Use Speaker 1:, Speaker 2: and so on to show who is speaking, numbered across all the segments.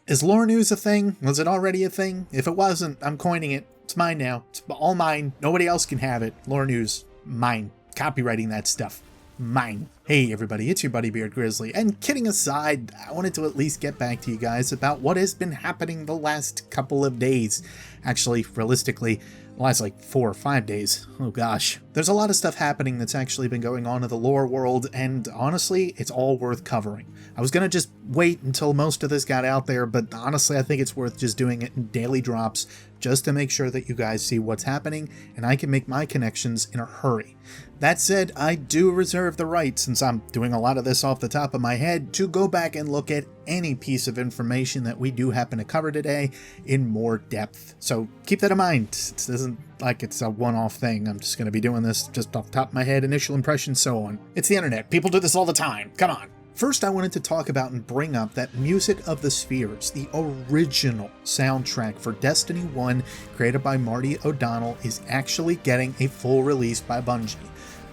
Speaker 1: Is lore news a thing? Was it already a thing? If it wasn't, I'm coining it. It's mine now. It's all mine. Nobody else can have it. Lore news, mine. Copywriting that stuff, mine. Hey everybody, it's your buddy Beard Grizzly, and kidding aside, I wanted to at least get back to you guys about what has been happening the last couple of days. Actually, realistically, the last like 4 or 5 days. Oh gosh. There's a lot of stuff happening that's actually been going on in the lore world, and honestly, it's all worth covering. I was gonna just wait until most of this got out there, but honestly, I think it's worth just doing it in daily drops, just to make sure that you guys see what's happening, and I can make my connections in a hurry. That said, I do reserve the right, since I'm doing a lot of this off the top of my head, to go back and look at any piece of information that we do happen to cover today in more depth. So keep that in mind. It isn't like it's a one-off thing. I'm just going to be doing this just off the top of my head, initial impressions, so on. It's the internet. People do this all the time. Come on. First, I wanted to talk about and bring up that Music of the Spheres, the original soundtrack for Destiny 1, created by Marty O'Donnell, is actually getting a full release by Bungie.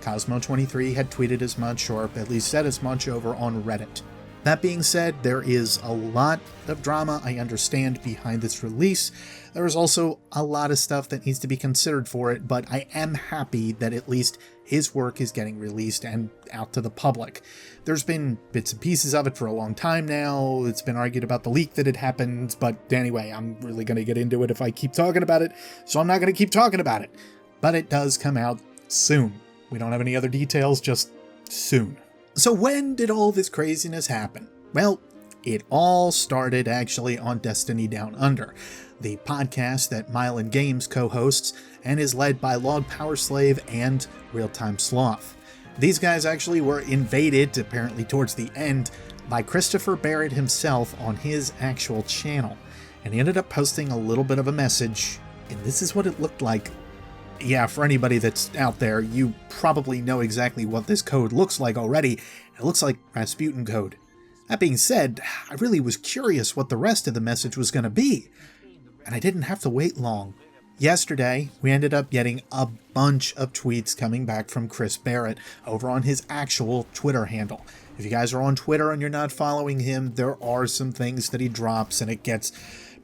Speaker 1: Cosmo23 had tweeted as much, or at least said as much, over on Reddit. That being said, there is a lot of drama, I understand, behind this release. There is also a lot of stuff that needs to be considered for it, but I am happy that at least his work is getting released and out to the public. There's been bits and pieces of it for a long time now. It's been argued about the leak that had happened, but anyway, I'm really going to get into it if I keep talking about it, so I'm not going to keep talking about it. But it does come out soon. We don't have any other details, just soon. So when did all this craziness happen? Well, it all started actually on Destiny Down Under, the podcast that Mylan Games co-hosts and is led by Log Power Slave and Real-Time Sloth. These guys actually were invaded, apparently towards the end, by Christopher Barrett himself on his actual channel, and he ended up posting a little bit of a message, and this is what it looked like. Yeah, for anybody that's out there, you probably know exactly what this code looks like already. It looks like Rasputin code. That being said, I really was curious what the rest of the message was going to be, and I didn't have to wait long. Yesterday, we ended up getting a bunch of tweets coming back from Chris Barrett over on his actual Twitter handle. If you guys are on Twitter and you're not following him, there are some things that he drops, and it gets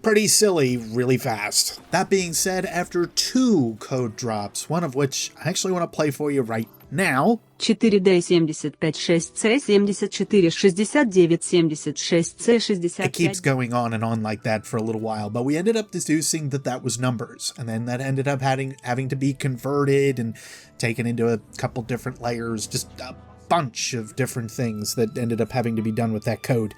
Speaker 1: pretty silly really fast. That being said, after 2 code drops, one of which I actually want to play for you right now.
Speaker 2: 4D75C746969C66.
Speaker 1: It keeps going on and on like that for a little while, but we ended up deducing that that was numbers, and then that ended up having to be converted and taken into a couple different layers, just a bunch of different things that ended up having to be done with that code.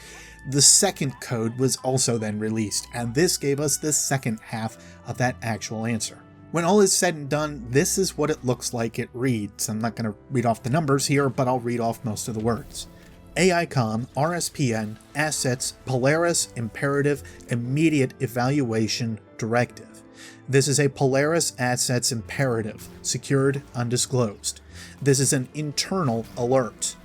Speaker 1: The second code was also then released, and this gave us the second half of that actual answer. When all is said and done, this is what it looks like it reads. I'm not going to read off the numbers here, but I'll read off most of the words. AICOM, RSPN, Assets, Polaris, Imperative, Immediate Evaluation, Directive. This is a Polaris Assets Imperative, secured, undisclosed. This is an internal alert.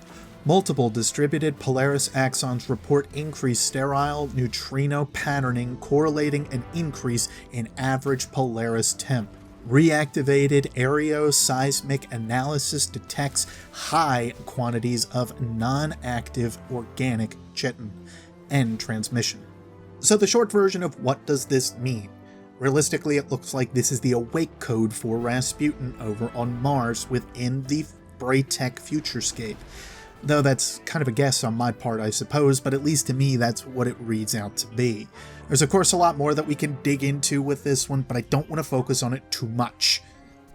Speaker 1: Multiple distributed Polaris axons report increased sterile neutrino patterning correlating an increase in average Polaris temp. Reactivated aeroseismic analysis detects high quantities of non-active organic chitin. End transmission. So the short version of what does this mean? Realistically, it looks like this is the awake code for Rasputin over on Mars within the Bray Tech Futurescape. Though that's kind of a guess on my part, I suppose, but at least to me, that's what it reads out to be. There's of course a lot more that we can dig into with this one, but I don't want to focus on it too much.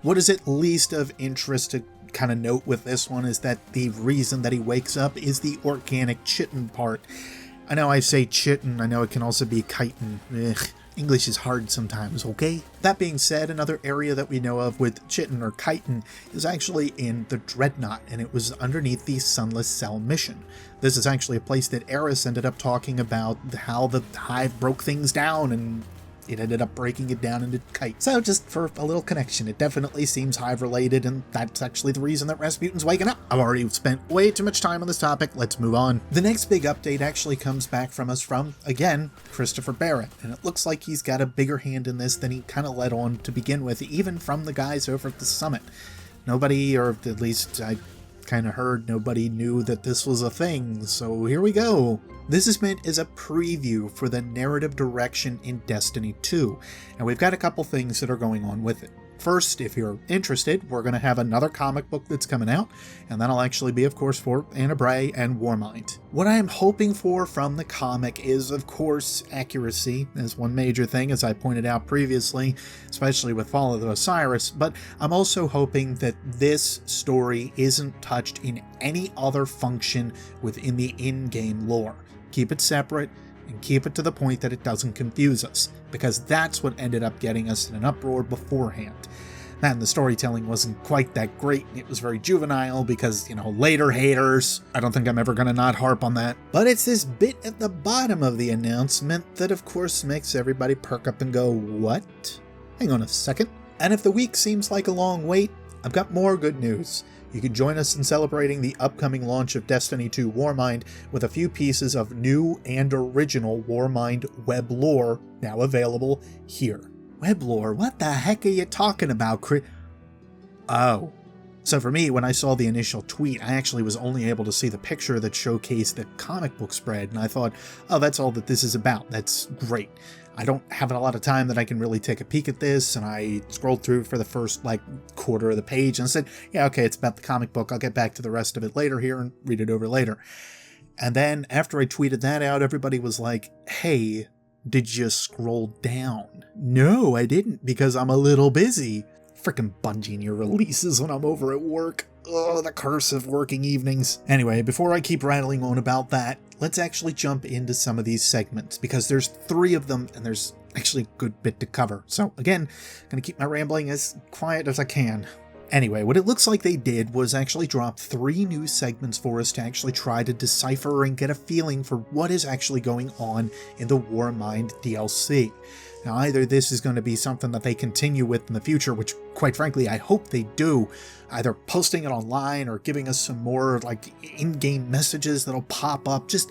Speaker 1: What is at least of interest to kind of note with this one is that the reason that he wakes up is the organic chitin part. I know I say chitin, I know it can also be chitin. English is hard sometimes, okay? That being said, another area that we know of with chitin or chitin is actually in the Dreadnought, and it was underneath the Sunless Cell mission. This is actually a place that Eris ended up talking about how the Hive broke things down, and it ended up breaking it down into kite. So just for a little connection, it definitely seems Hive related, and that's actually the reason that Rasputin's waking up. I've already spent way too much time on this topic, let's move on. The next big update actually comes back from us from, again, Christopher Barrett, and it looks like he's got a bigger hand in this than he kind of let on to begin with, even from the guys over at the summit. Nobody, or at least I kind of heard nobody knew that this was a thing, so here we go. This is meant as a preview for the narrative direction in Destiny 2, and we've got a couple things that are going on with it. First, if you're interested, we're going to have another comic book that's coming out, and that'll actually be, of course, for Anna Bray and Warmind. What I am hoping for from the comic is, of course, accuracy, as one major thing, as I pointed out previously, especially with Fall of the Osiris, but I'm also hoping that this story isn't touched in any other function within the in-game lore. Keep it separate, and keep it to the point that it doesn't confuse us, because that's what ended up getting us in an uproar beforehand. And the storytelling wasn't quite that great, and it was very juvenile because, later haters. I don't think I'm ever going to not harp on that. But it's this bit at the bottom of the announcement that of course makes everybody perk up and go, what? Hang on a second. And if the week seems like a long wait, I've got more good news. You can join us in celebrating the upcoming launch of Destiny 2 Warmind with a few pieces of new and original Warmind web lore now available here. Web lore? What the heck are you talking about, Oh. So for me, when I saw the initial tweet, I actually was only able to see the picture that showcased the comic book spread, and I thought, oh, that's all that this is about. That's great. I don't have a lot of time that I can really take a peek at this, and I scrolled through for the first, quarter of the page and said, yeah, okay, it's about the comic book. I'll get back to the rest of it later here and read it over later. And then after I tweeted that out, everybody was like, hey, did you scroll down? No, I didn't, because I'm a little busy. Frickin' Bungie and your releases when I'm over at work. Oh, the curse of working evenings. Anyway, before I keep rattling on about that, let's actually jump into some of these segments, because there's 3 of them and there's actually a good bit to cover. So again, gonna keep my rambling as quiet as I can. Anyway, what it looks like they did was actually drop 3 new segments for us to actually try to decipher and get a feeling for what is actually going on in the Warmind DLC. Now, either this is going to be something that they continue with in the future, which, quite frankly, I hope they do, either posting it online or giving us some more, in-game messages that'll pop up, just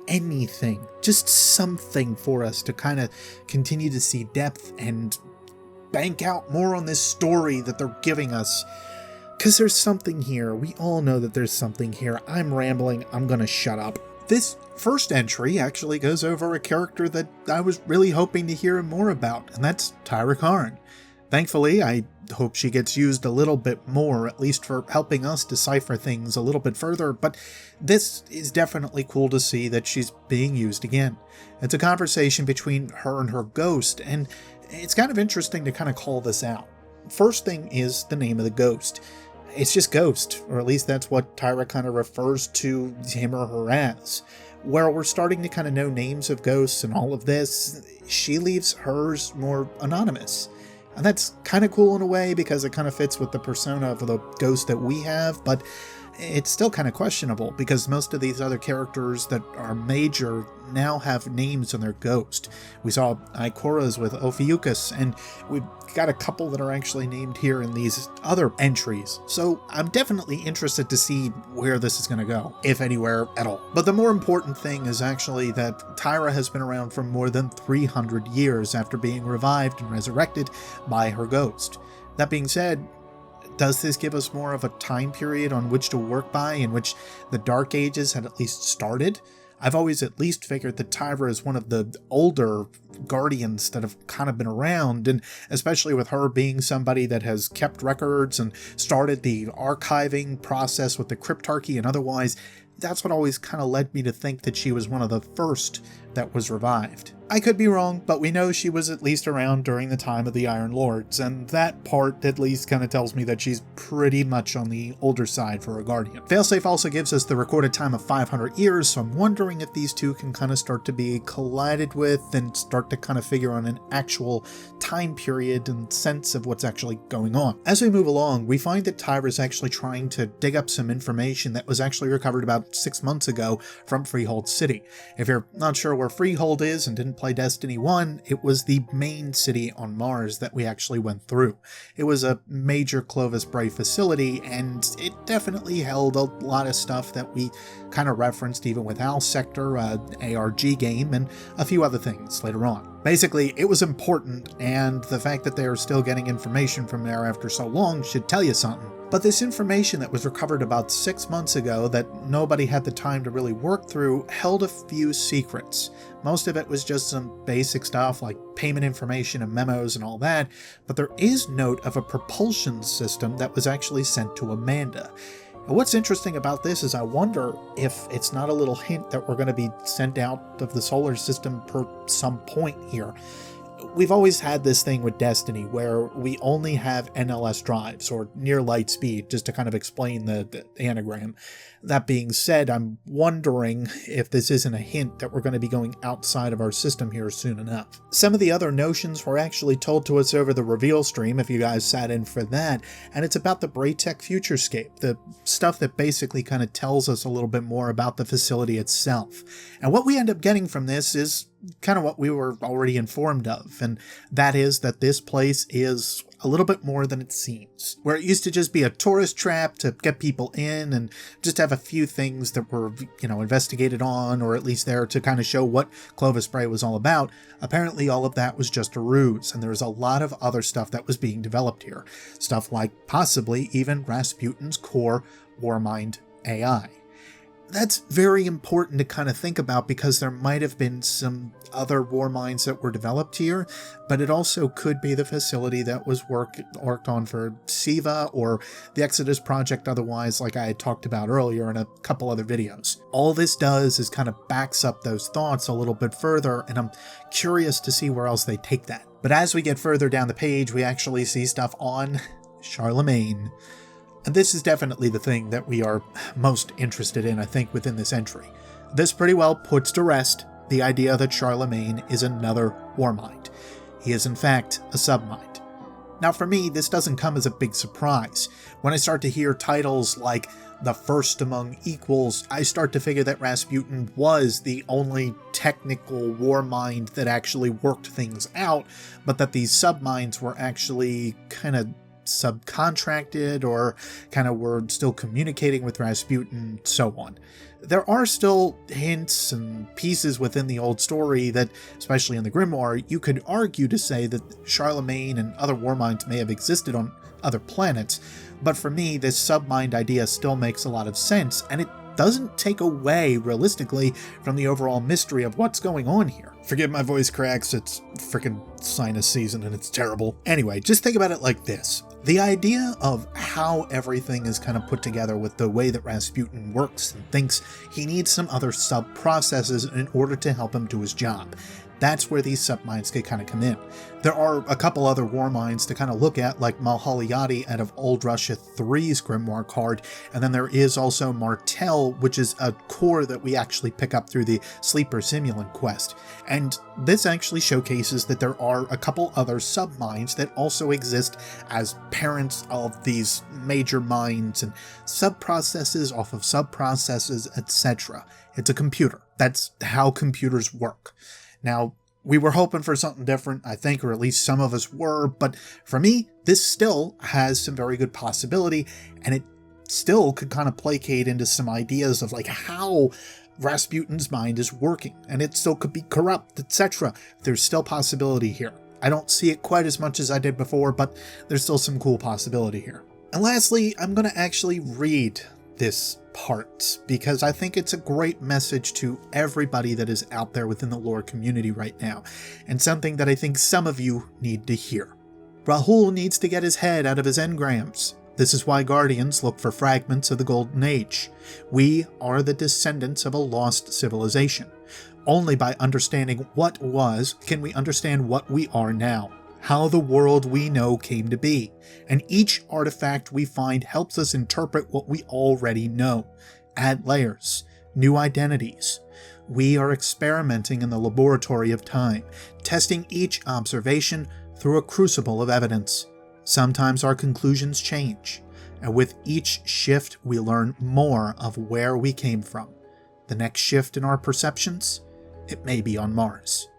Speaker 1: anything, just something for us to kind of continue to see depth and bank out more on this story that they're giving us. Because there's something here. We all know that there's something here. I'm rambling. I'm going to shut up. This first entry actually goes over a character that I was really hoping to hear more about, and that's Tyra Karn. Thankfully, I hope she gets used a little bit more, at least for helping us decipher things a little bit further, but this is definitely cool to see that she's being used again. It's a conversation between her and her ghost, and it's kind of interesting to kind of call this out. First thing is the name of the ghost. It's just Ghost, or at least that's what Tyra kind of refers to him or her as. Where we're starting to kind of know names of ghosts and all of this, she leaves hers more anonymous. And that's kind of cool in a way, because it kind of fits with the persona of the ghost that we have, but it's still kind of questionable, because most of these other characters that are major now have names on their ghost. We saw Ikora's with Ophiuchus, and we've got a couple that are actually named here in these other entries. So I'm definitely interested to see where this is going to go, if anywhere at all. But the more important thing is actually that Tyra has been around for more than 300 years after being revived and resurrected by her ghost. That being said, does this give us more of a time period on which to work by, in which the Dark Ages had at least started? I've always at least figured that Tyra is one of the older guardians that have kind of been around, and especially with her being somebody that has kept records and started the archiving process with the Cryptarchy and otherwise, that's what always kind of led me to think that she was one of the first that was revived. I could be wrong, but we know she was at least around during the time of the Iron Lords, and that part at least kind of tells me that she's pretty much on the older side for a Guardian. Failsafe also gives us the recorded time of 500 years, so I'm wondering if these two can kind of start to be collided with and start to kind of figure on an actual time period and sense of what's actually going on. As we move along, we find that Tyra's actually trying to dig up some information that was actually recovered about 6 months ago from Freehold City. If you're not sure where Freehold is and didn't play Destiny 1, it was the main city on Mars that we actually went through. It was a major Clovis Bray facility, and it definitely held a lot of stuff that we kind of referenced even with Al Sector, ARG game, and a few other things later on. Basically, it was important, and the fact that they are still getting information from there after so long should tell you something. But this information that was recovered about 6 months ago that nobody had the time to really work through held a few secrets. Most of it was just some basic stuff like payment information and memos and all that, but there is note of a propulsion system that was actually sent to Amanda. And what's interesting about this is I wonder if it's not a little hint that we're going to be sent out of the solar system per some point here. We've always had this thing with Destiny where we only have NLS drives, or near light speed, just to kind of explain the anagram. That being said, I'm wondering if this isn't a hint that we're going to be going outside of our system here soon enough. Some of the other notions were actually told to us over the reveal stream, if you guys sat in for that, and it's about the Bray Tech Futurescape, the stuff that basically kind of tells us a little bit more about the facility itself. And what we end up getting from this is kind of what we were already informed of, and that is that this place is a little bit more than it seems. Where it used to just be a tourist trap to get people in and just have a few things that were, investigated on, or at least there to kind of show what Clovis Bray was all about, apparently all of that was just a ruse, and there was a lot of other stuff that was being developed here. Stuff like possibly even Rasputin's core Warmind AI. That's very important to kind of think about because there might have been some other war minds that were developed here, but it also could be the facility that was worked on for SIVA or the Exodus project otherwise, like I had talked about earlier in a couple other videos. All this does is kind of backs up those thoughts a little bit further, and I'm curious to see where else they take that. But as we get further down the page, we actually see stuff on Charlemagne. And this is definitely the thing that we are most interested in, I think, within this entry. This pretty well puts to rest the idea that Charlemagne is another warmind. He is in fact a submind. Now for me, this doesn't come as a big surprise. When I start to hear titles like The First Among Equals, I start to figure that Rasputin was the only technical warmind that actually worked things out, but that these subminds were actually kind of subcontracted or kind of were still communicating with Rasputin, so on. There are still hints and pieces within the old story that, especially in the Grimoire, you could argue to say that Charlemagne and other warminds may have existed on other planets, but for me, this submind idea still makes a lot of sense, and it doesn't take away, realistically, from the overall mystery of what's going on here. Forgive my voice cracks, it's freaking sinus season and it's terrible. Anyway, just think about it like this. The idea of how everything is kind of put together with the way that Rasputin works and thinks, he needs some other sub-processes in order to help him do his job. That's where these subminds could kind of come in. There are a couple other war minds to kind of look at, like Malhaliati out of Old Russia 3's Grimoire card, and then there is also Martel, which is a core that we actually pick up through the Sleeper Simulant quest. And this actually showcases that there are a couple other subminds that also exist as parents of these major minds and sub-processes off of sub-processes, etc. It's a computer. That's how computers work. Now, we were hoping for something different, I think, or at least some of us were, but for me, this still has some very good possibility, and it still could kind of placate into some ideas of like how Rasputin's mind is working, and it still could be corrupt, etc. There's still possibility here. I don't see it quite as much as I did before, but there's still some cool possibility here. And lastly, I'm going to actually read this part because I think it's a great message to everybody that is out there within the lore community right now, and something that I think some of you need to hear. Rahul needs to get his head out of his engrams. This is why Guardians look for fragments of the Golden Age. We are the descendants of a lost civilization. Only by understanding what was can we understand what we are now, how the world we know came to be, and each artifact we find helps us interpret what we already know, add layers, new identities. We are experimenting in the laboratory of time, testing each observation through a crucible of evidence. Sometimes our conclusions change, and with each shift we learn more of where we came from. The next shift in our perceptions, it may be on Mars.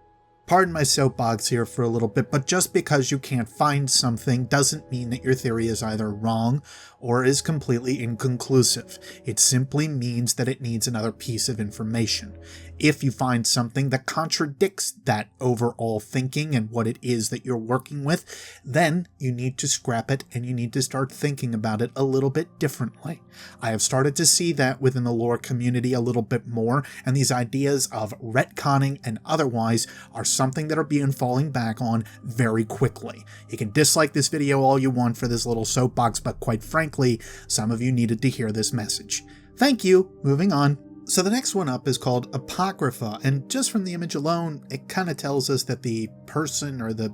Speaker 1: pardon my soapbox here for a little bit, but just because you can't find something doesn't mean that your theory is either wrong or is completely inconclusive. It simply means that it needs another piece of information. If you find something that contradicts that overall thinking and what it is that you're working with, then you need to scrap it and you need to start thinking about it a little bit differently. I have started to see that within the lore community a little bit more, and these ideas of retconning and otherwise are something that are being falling back on very quickly. You can dislike this video all you want for this little soapbox, but quite frankly, some of you needed to hear this message. Thank you. Moving on. So the next one up is called Apocrypha, and just from the image alone, it kind of tells us that the person, or the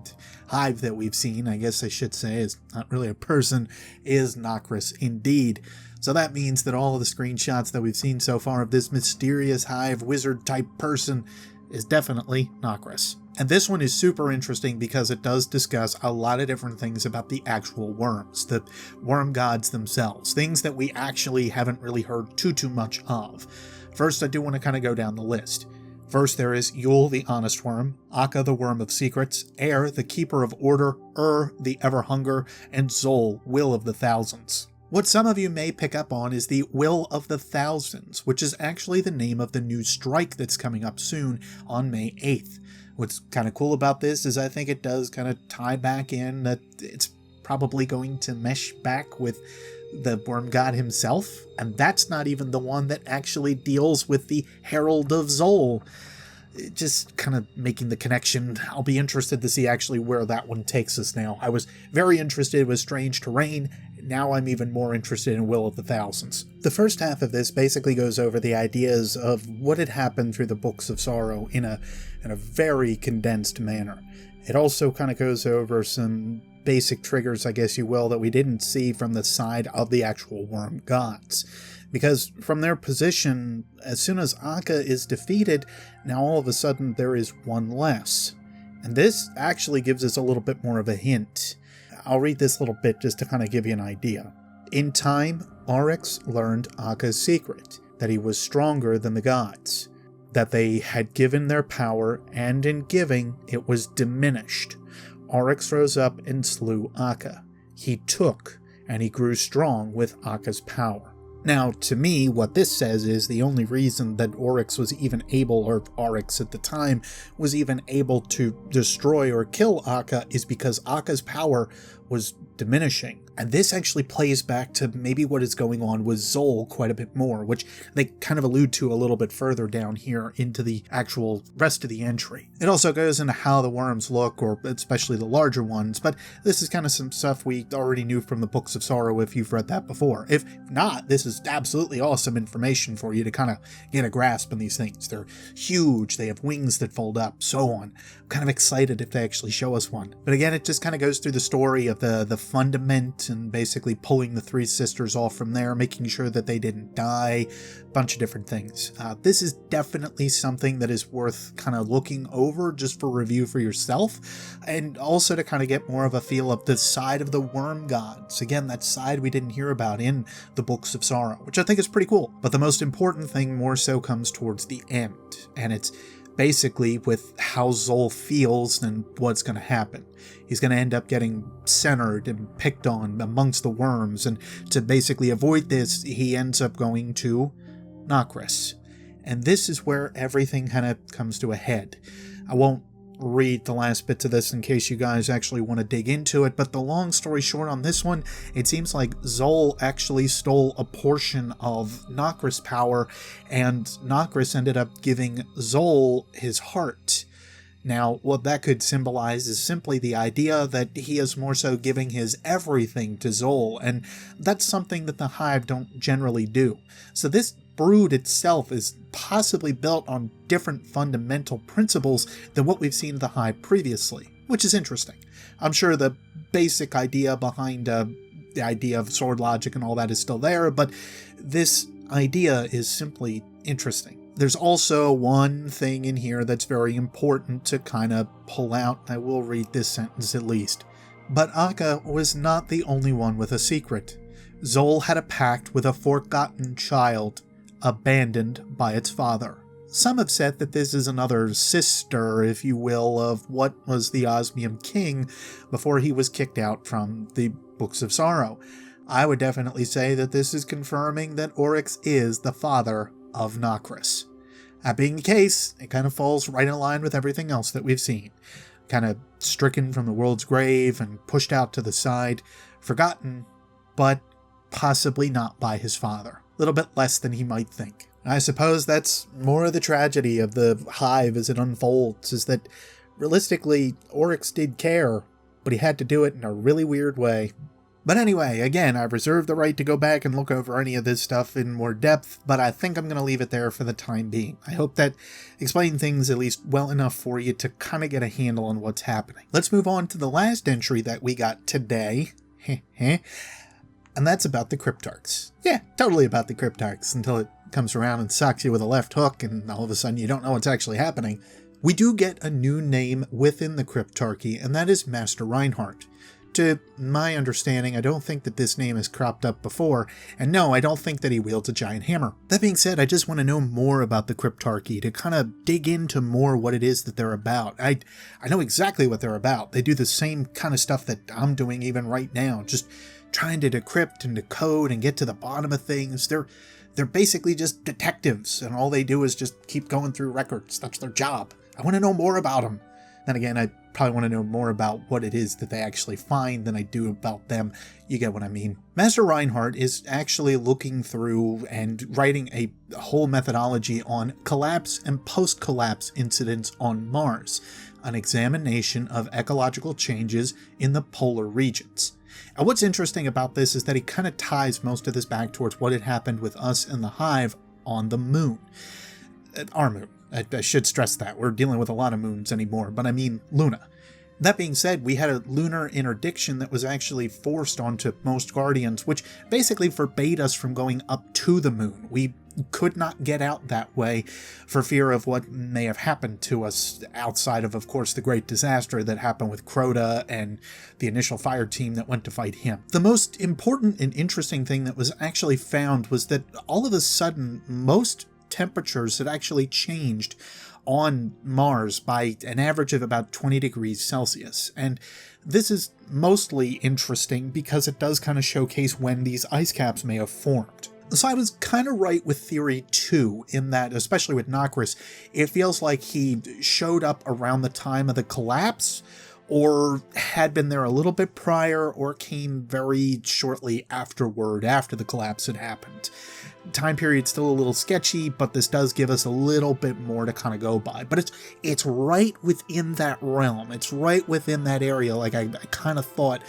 Speaker 1: hive that we've seen, I guess I should say, is not really a person, is Nokris indeed. So that means that all of the screenshots that we've seen so far of this mysterious hive wizard type person is definitely Nokris. And this one is super interesting because it does discuss a lot of different things about the actual worms, the worm gods themselves, things that we actually haven't really heard too much of. First, I do want to kind of go down the list. First, there is Yule the Honest Worm, Akka the Worm of Secrets, Air the Keeper of Order, the Ever-Hunger, and Zol, Will of the Thousands. What some of you may pick up on is the Will of the Thousands, which is actually the name of the new strike that's coming up soon on May 8th. What's kind of cool about this is I think it does kind of tie back in that it's probably going to mesh back with the worm god himself, and that's not even the one that actually deals with the Herald of Zol. Just kind of making the connection. I'll be interested to see actually where that one takes us now. I was very interested with Strange Terrain. Now I'm even more interested in Will of the Thousands. The first half of this basically goes over the ideas of what had happened through the Books of Sorrow in a very condensed manner. It also kind of goes over some basic triggers, I guess you will, that we didn't see from the side of the actual worm gods. Because from their position, as soon as Akka is defeated, now all of a sudden there is one less. And this actually gives us a little bit more of a hint. I'll read this little bit just to kind of give you an idea. In time, Oryx learned Akka's secret, that he was stronger than the gods, that they had given their power, and in giving, it was diminished. Oryx rose up and slew Akka. He took, and he grew strong with Akka's power. Now, to me, what this says is the only reason that Oryx was even able, or Oryx at the time, was even able to destroy or kill Akka is because Akka's power was diminishing. And this actually plays back to maybe what is going on with Zol quite a bit more, which they kind of allude to a little bit further down here into the actual rest of the entry. It also goes into how the worms look, or especially the larger ones, but this is kind of some stuff we already knew from the Books of Sorrow if you've read that before. If not, this is absolutely awesome information for you to kind of get a grasp on these things. They're huge, they have wings that fold up, so on. I'm kind of excited if they actually show us one. But again, it just kind of goes through the story of the fundament and basically pulling the three sisters off from there, making sure that they didn't die, a bunch of different things. This is definitely something that is worth kind of looking over just for review for yourself, and also to kind of get more of a feel of the side of the worm gods. Again, that side we didn't hear about in the Books of Sorrow, which I think is pretty cool. But the most important thing more so comes towards the end, and it's basically with how Zol feels and what's going to happen. He's going to end up getting centered and picked on amongst the worms, and to basically avoid this, he ends up going to Nokris. And this is where everything kind of comes to a head. I won't read the last bits of this in case you guys actually want to dig into it, but the long story short on this one, it seems like Zol actually stole a portion of Nokris' power, and Nokris ended up giving Zol his heart. Now, what that could symbolize is simply the idea that he is more so giving his everything to Zol, and that's something that the Hive don't generally do. So this brood itself is possibly built on different fundamental principles than what we've seen in the Hive previously, which is interesting. I'm sure the basic idea behind the idea of sword logic and all that is still there, but this idea is simply interesting. There's also one thing in here that's very important to kind of pull out. I will read this sentence at least. But Akka was not the only one with a secret. Zol had a pact with a forgotten child, abandoned by its father. Some have said that this is another sister, if you will, of what was the Osmium King before he was kicked out from the Books of Sorrow. I would definitely say that this is confirming that Oryx is the father of Nokris. That being the case, it kind of falls right in line with everything else that we've seen. Kind of stricken from the world's grave and pushed out to the side, forgotten, but possibly not by his father. A little bit less than he might think. I suppose that's more of the tragedy of the Hive as it unfolds, is that realistically, Oryx did care, but he had to do it in a really weird way. But anyway, again, I reserve the right to go back and look over any of this stuff in more depth, but I think I'm going to leave it there for the time being. I hope that explained things at least well enough for you to kind of get a handle on what's happening. Let's move on to the last entry that we got today. And that's about the Cryptarchs. Yeah, totally about the Cryptarchs, until it comes around and socks you with a left hook and all of a sudden you don't know what's actually happening. We do get a new name within the Cryptarchy, and that is Master Reinhardt. To my understanding, I don't think that this name has cropped up before, and no, I don't think that he wields a giant hammer. That being said, I just want to know more about the Cryptarchy, to kind of dig into more what it is that they're about. I know exactly what they're about. They do the same kind of stuff that I'm doing even right now, just trying to decrypt and decode and get to the bottom of things. They're basically just detectives, and all they do is just keep going through records. That's their job. I want to know more about them. Then again, I probably want to know more about what it is that they actually find than I do about them. You get what I mean. Master Reinhardt is actually looking through and writing a whole methodology on collapse and post-collapse incidents on Mars, an examination of ecological changes in the polar regions. And what's interesting about this is that he kind of ties most of this back towards what had happened with us and the Hive on the moon. Our moon. I should stress that. We're dealing with a lot of moons anymore, but I mean Luna. That being said, we had a lunar interdiction that was actually forced onto most Guardians, which basically forbade us from going up to the moon. We could not get out that way for fear of what may have happened to us outside of course, the great disaster that happened with Crota and the initial fire team that went to fight him. The most important and interesting thing that was actually found was that all of a sudden, most temperatures had actually changed on Mars by an average of about 20 degrees Celsius. And this is mostly interesting because it does kind of showcase when these ice caps may have formed. So I was kind of right with Theory 2 in that, especially with Nokris, it feels like he showed up around the time of the collapse, or had been there a little bit prior, or came very shortly afterward, after the collapse had happened. Time period's still a little sketchy, but this does give us a little bit more to kind of go by. But it's right within that realm. It's right within that area, like I kind of thought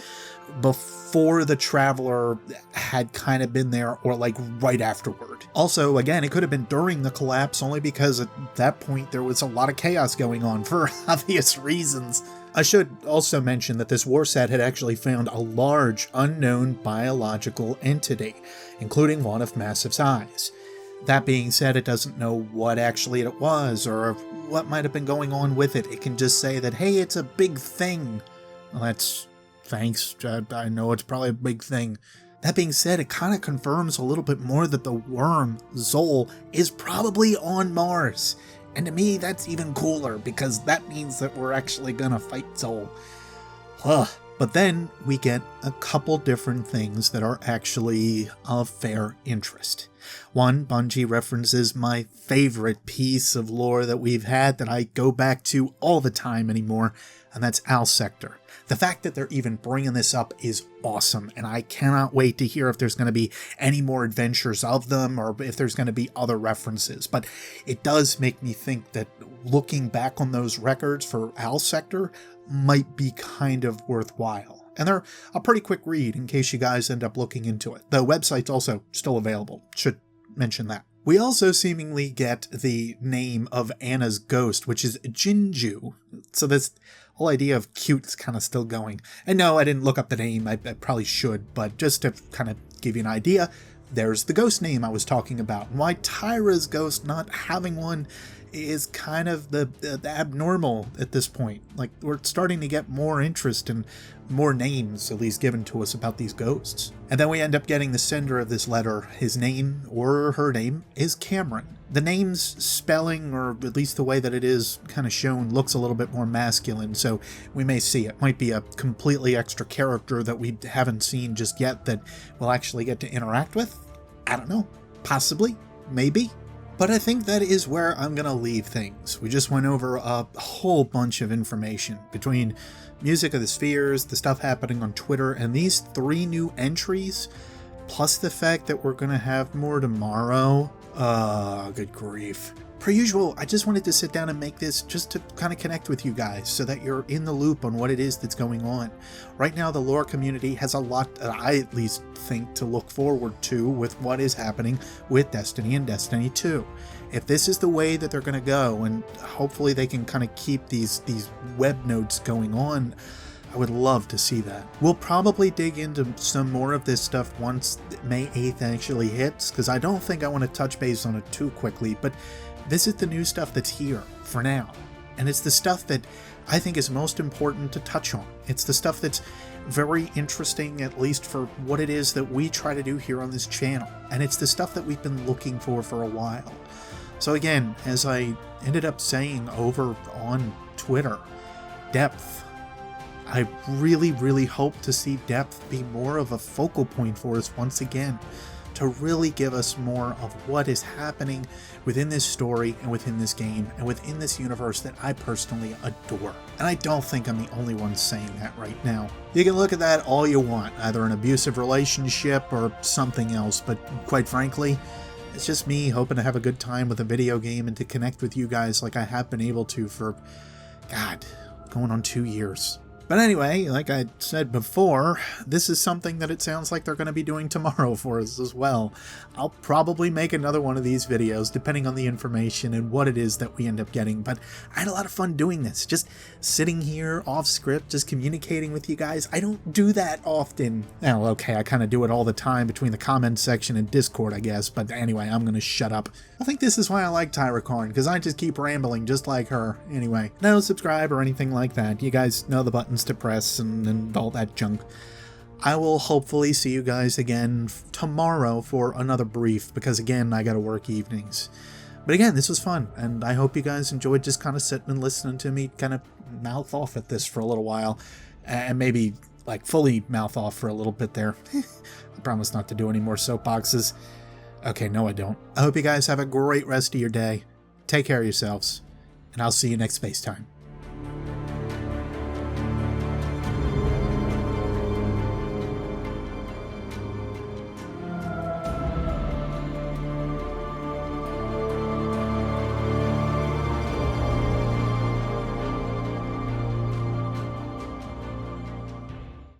Speaker 1: before the Traveler had kind of been there, or like right afterward. Also, again, it could have been during the collapse, only because at that point there was a lot of chaos going on for obvious reasons. I should also mention that this war set had actually found a large unknown biological entity, including one of massive size. That being said, it doesn't know what actually it was or what might have been going on with it. It can just say that, hey, it's a big thing. Well, that's thanks. I know it's probably a big thing. That being said, it kind of confirms a little bit more that the worm, Zol, is probably on Mars. And to me, that's even cooler, because that means that we're actually gonna fight Zol. But then we get a couple different things that are actually of fair interest. One, Bungie references my favorite piece of lore that we've had that I go back to all the time anymore, and that's Al Sector. The fact that they're even bringing this up is awesome, and I cannot wait to hear if there's going to be any more adventures of them, or if there's going to be other references. But it does make me think that looking back on those records for Al Sector might be kind of worthwhile. And they're a pretty quick read in case you guys end up looking into it. The website's also still available. Should mention that. We also seemingly get the name of Anna's ghost, which is Jinju. So this whole idea of cute is kind of still going. And no, I didn't look up the name. I probably should, but just to kind of give you an idea, there's the ghost name I was talking about. And why Tyra's ghost not having one is kind of the abnormal at this point. Like, we're starting to get more interest and more names, at least given to us, about these ghosts. And then we end up getting the sender of this letter. His name, or her name, is Cameron. The name's spelling, or at least the way that it is kind of shown, looks a little bit more masculine, so we may see it. Might be a completely extra character that we haven't seen just yet that we'll actually get to interact with. I don't know. Possibly. Maybe. But I think that is where I'm going to leave things. We just went over a whole bunch of information between Music of the Spheres, the stuff happening on Twitter, and these 3 new entries, plus the fact that we're going to have more tomorrow. Good grief. Per usual, I just wanted to sit down and make this just to kind of connect with you guys so that you're in the loop on what it is that's going on. Right now, the lore community has a lot that I at least think to look forward to with what is happening with Destiny and Destiny 2. If this is the way that they're going to go, and hopefully they can kind of keep these web notes going on, I would love to see that. We'll probably dig into some more of this stuff once May 8th actually hits, because I don't think I want to touch base on it too quickly, but this is the new stuff that's here for now. And it's the stuff that I think is most important to touch on. It's the stuff that's very interesting, at least for what it is that we try to do here on this channel. And it's the stuff that we've been looking for a while. So again, as I ended up saying over on Twitter, depth. I really, really hope to see depth be more of a focal point for us once again, to really give us more of what is happening within this story and within this game and within this universe that I personally adore. And I don't think I'm the only one saying that right now. You can look at that all you want, either an abusive relationship or something else, but quite frankly, it's just me hoping to have a good time with a video game and to connect with you guys like I have been able to for, God, going on 2 years. But anyway, like I said before, this is something that it sounds like they're going to be doing tomorrow for us as well. I'll probably make another one of these videos, depending on the information and what it is that we end up getting. But I had a lot of fun doing this, just sitting here off script, just communicating with you guys. I don't do that often. Well, okay, I kind of do it all the time between the comment section and Discord, I guess. But anyway, I'm going to shut up. I think this is why I like Tyra Karn, because I just keep rambling just like her. Anyway, no subscribe or anything like that. You guys know the buttons to press and all that junk. I will hopefully see you guys again tomorrow for another brief, because again, I gotta work evenings. But again, this was fun, and I hope you guys enjoyed just kind of sitting and listening to me kind of mouth off at this for a little while, and maybe like fully mouth off for a little bit there. I promise not to do any more soapboxes. Okay, no I don't. I hope you guys have a great rest of your day. Take care of yourselves, and I'll see you next FaceTime.